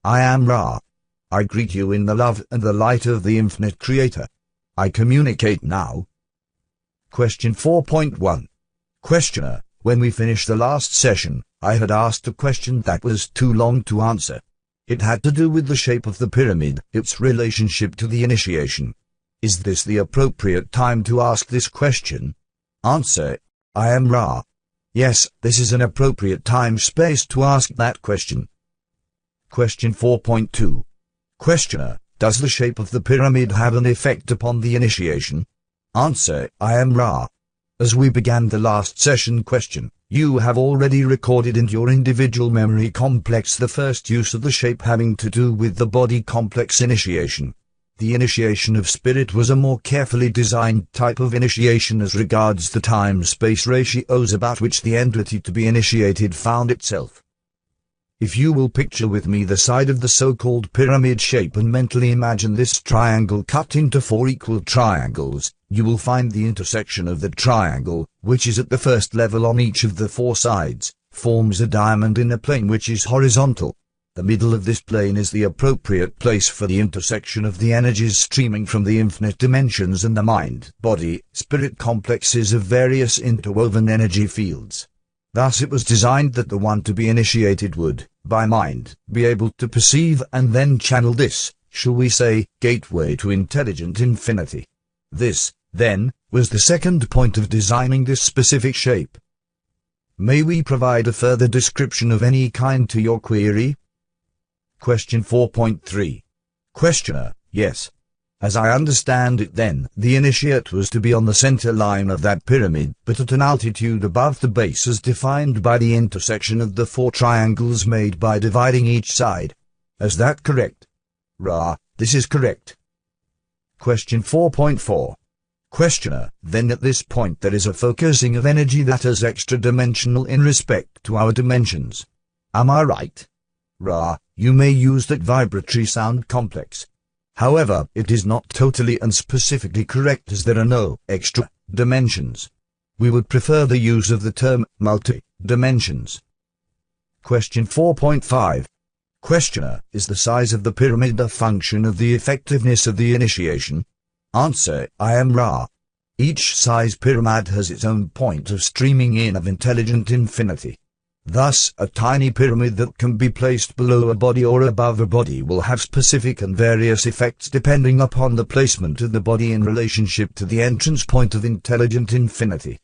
I am Ra. I greet you in the love and the light of the infinite Creator. I communicate now. Question 4.1. Questioner, when we finished the last session, I had asked a question that was too long to answer. It had to do with the shape of the pyramid, its relationship to the initiation. Is this the appropriate time to ask this question? Answer: I am Ra. Yes, this is an appropriate time-space to ask that question. Question 4.2. Questioner, does the shape of the pyramid have an effect upon the initiation? Answer: I am Ra. As we began the last session question, you have already recorded in your individual memory complex the first use of the shape having to do with the body complex initiation. The initiation of spirit was a more carefully designed type of initiation as regards the time-space ratios about which the entity to be initiated found itself. If you will picture with me the side of the so-called pyramid shape and mentally imagine this triangle cut into 4 equal triangles, you will find the intersection of the triangle, which is at the first level on each of the 4 sides, forms a diamond in a plane which is horizontal. The middle of this plane is the appropriate place for the intersection of the energies streaming from the infinite dimensions and the mind, body, spirit complexes of various interwoven energy fields. Thus it was designed that the one to be initiated would, by mind, be able to perceive and then channel this, shall we say, gateway to intelligent infinity. This, then, was the second point of designing this specific shape. May we provide a further description of any kind to your query? Question 4.3. Questioner: yes. As I understand it then, the initiate was to be on the center line of that pyramid, but at an altitude above the base as defined by the intersection of the 4 triangles made by dividing each side. Is that correct? Ra: this is correct. Question 4.4. Questioner: then at this point there is a focusing of energy that is extra-dimensional in respect to our dimensions. Am I right? Ra: you may use that vibratory sound complex. However, it is not totally and specifically correct as there are no extra dimensions. We would prefer the use of the term multi-dimensions. Question 4.5. Questioner: is the size of the pyramid a function of the effectiveness of the initiation? Answer: I am Ra. Each size pyramid has its own point of streaming in of intelligent infinity. Thus, a tiny pyramid that can be placed below a body or above a body will have specific and various effects depending upon the placement of the body in relationship to the entrance point of intelligent infinity.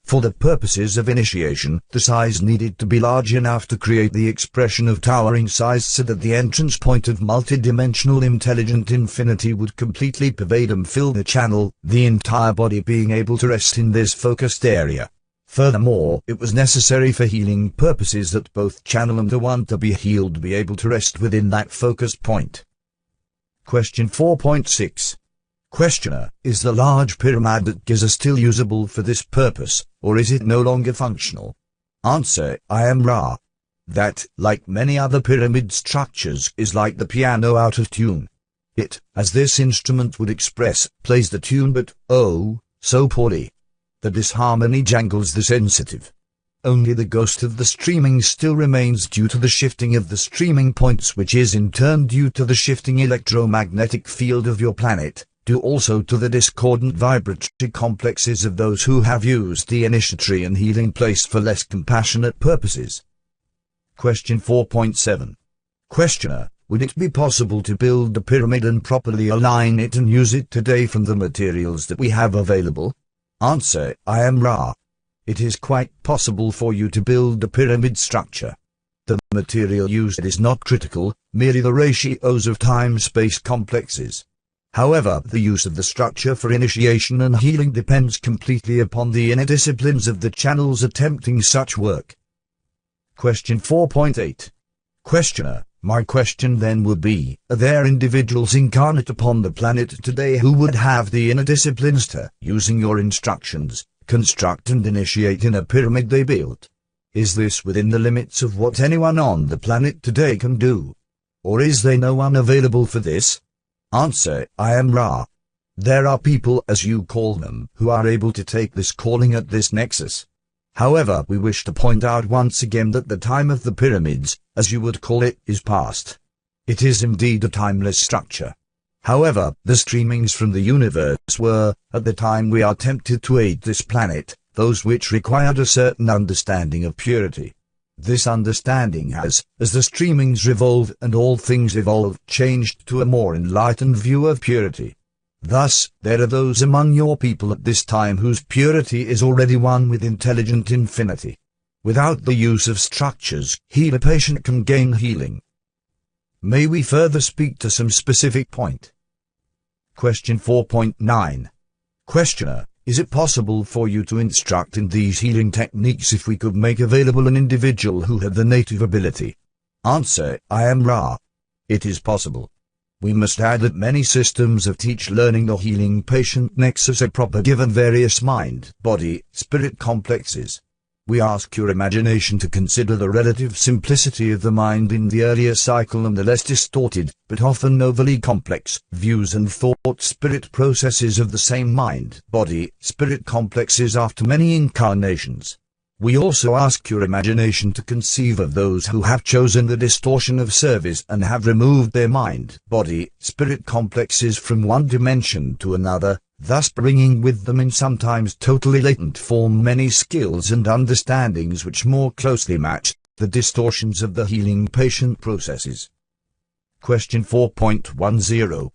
For the purposes of initiation, the size needed to be large enough to create the expression of towering size so that the entrance point of multidimensional intelligent infinity would completely pervade and fill the channel, the entire body being able to rest in this focused area. Furthermore, it was necessary for healing purposes that both channel and the one to be healed be able to rest within that focus point. Question 4.6. Questioner: is the large pyramid at Giza still usable for this purpose, or is it no longer functional? Answer: I am Ra. That, like many other pyramid structures, is like the piano out of tune. It, as this instrument would express, plays the tune but, oh, so poorly. The disharmony jangles the sensitive. Only the ghost of the streaming still remains due to the shifting of the streaming points, which is in turn due to the shifting electromagnetic field of your planet, due also to the discordant vibratory complexes of those who have used the initiatory and healing place for less compassionate purposes. Question 4.7. Questioner: would it be possible to build a pyramid and properly align it and use it today from the materials that we have available? Answer: I am Ra. It is quite possible for you to build a pyramid structure. The material used is not critical, merely the ratios of time-space complexes. However, the use of the structure for initiation and healing depends completely upon the inner disciplines of the channels attempting such work. Question 4.8. Questioner: my question then would be, are there individuals incarnate upon the planet today who would have the inner disciplines to, using your instructions, construct and initiate in a pyramid they built? Is this within the limits of what anyone on the planet today can do? Or is there no one available for this? Answer: I am Ra. There are people, as you call them, who are able to take this calling at this nexus. However, we wish to point out once again that the time of the pyramids, as you would call it, is past. It is indeed a timeless structure. However, the streamings from the universe were, at the time we are tempted to aid this planet, those which required a certain understanding of purity. This understanding has, as the streamings revolve and all things evolve, changed to a more enlightened view of purity. Thus, there are those among your people at this time whose purity is already one with intelligent infinity. Without the use of structures, a patient can gain healing. May we further speak to some specific point? Question 4.9. Questioner, is it possible for you to instruct in these healing techniques if we could make available an individual who had the native ability? Answer, I am Ra. It is possible. We must add that many systems of teach learning the healing patient nexus are proper given various mind, body, spirit complexes. We ask your imagination to consider the relative simplicity of the mind in the earlier cycle and the less distorted, but often overly complex, views and thought spirit processes of the same mind, body, spirit complexes after many incarnations. We also ask your imagination to conceive of those who have chosen the distortion of service and have removed their mind, body, spirit complexes from one dimension to another, thus bringing with them in sometimes totally latent form many skills and understandings which more closely match the distortions of the healing patient processes. Question 4.10.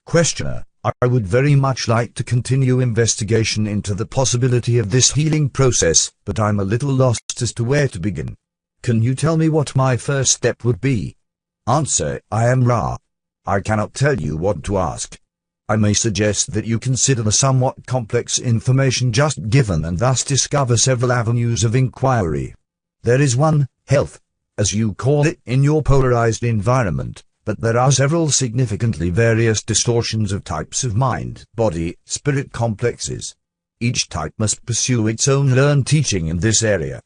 Questioner, I would very much like to continue investigation into the possibility of this healing process, but I'm a little lost as to where to begin. Can you tell me what my first step would be? Answer, I am Ra. I cannot tell you what to ask. I may suggest that you consider the somewhat complex information just given and thus discover several avenues of inquiry. There is one, health, as you call it in your polarized environment, but there are several significantly various distortions of types of mind, body, spirit complexes. Each type must pursue its own learned teaching in this area.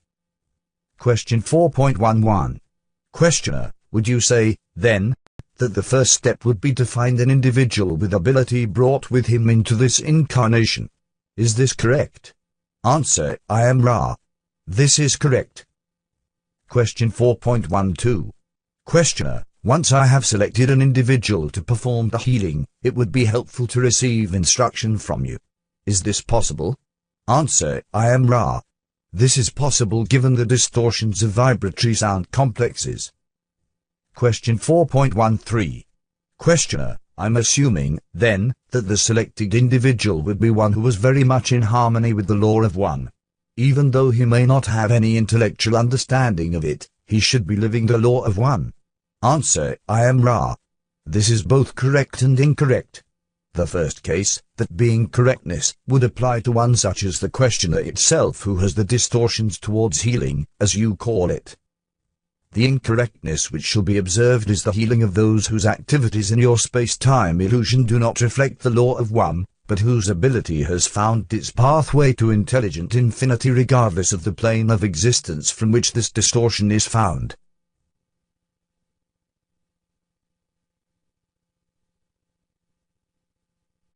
Question 4.11. Questioner, would you say, then, that the first step would be to find an individual with ability brought with him into this incarnation? Is this correct? Answer, I am Ra. This is correct. Question 4.12. Questioner, once I have selected an individual to perform the healing, it would be helpful to receive instruction from you. Is this possible? Answer, I am Ra. This is possible given the distortions of vibratory sound complexes. Question 4.13. Questioner, I'm assuming, then, that the selected individual would be one who was very much in harmony with the law of one. Even though he may not have any intellectual understanding of it, he should be living the law of one. Answer, I am Ra. This is both correct and incorrect. The first case, that being correctness, would apply to one such as the questioner itself who has the distortions towards healing, as you call it. The incorrectness which shall be observed is the healing of those whose activities in your space-time illusion do not reflect the law of one, but whose ability has found its pathway to intelligent infinity regardless of the plane of existence from which this distortion is found.